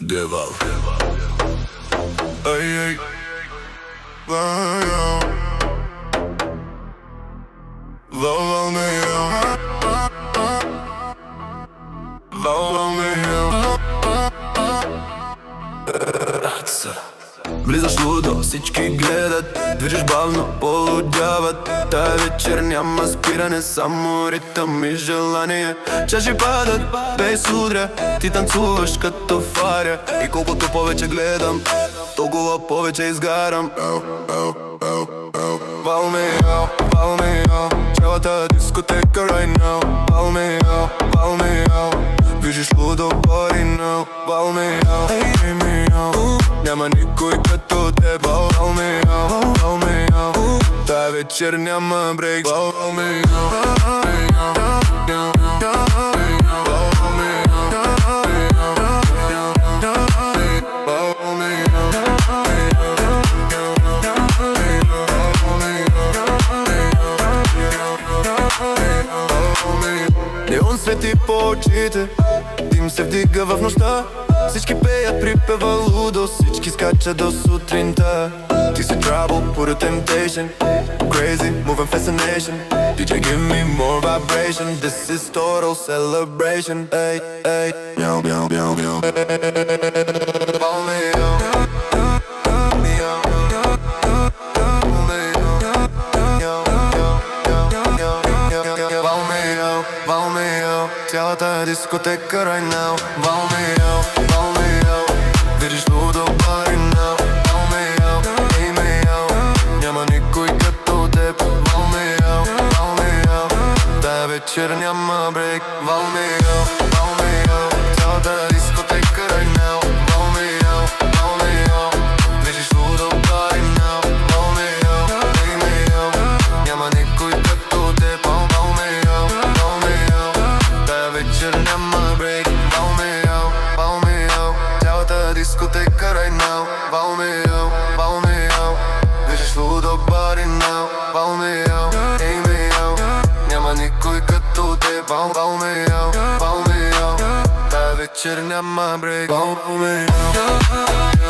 Девал. Ей, ей. Влизаш лудо, всички гледат, движиш бавно, полудяват. Тая вечер няма спиране, само ритъм и желание. Чаши падат, бейс удря, ти танцуваш като фаря. И колкото повече гледам, толкова повече изгарам. Follow me out, follow me out. Цялата дискотека right now. Follow me out, follow me out. Виждаш лудо body now. Follow me out, hey me out. Няма никой като теб. Follow me out, follow me out. Тая вечер няма брейк. Follow me out, follow me out. Неон свети по очите, дим се вдига в нощта. Всички пеят припева лудо, всички скачат до сутринта. Ти си trouble, put a temptation. Crazy, moving fascination. DJ give me more vibration. This is total celebration. Ay, ay. Meow, meow, meow, meow. Follow me out. Цялата дискотека right now. Follow me out, follow me out. Видиш лудо body now. Follow me out, hey me out. Няма никой като теб. Follow me out, follow me out. Тая вечер няма брейк. Follow me out, follow me out. Цялата дискотека right now. Follow me out, follow me out. Видиш лудо body now. Follow me out, hey me out. Няма никой като теб. Follow me out, follow me out. Тая вечер няма брейк. Follow me out, follow me out. Цялата дискотека right now. Follow me out, follow me out. Виждаш лудо body now. Follow me out, hey me out. Няма никой като теб. Follow me out, follow me out. Тая вечер няма брейк. Follow me out.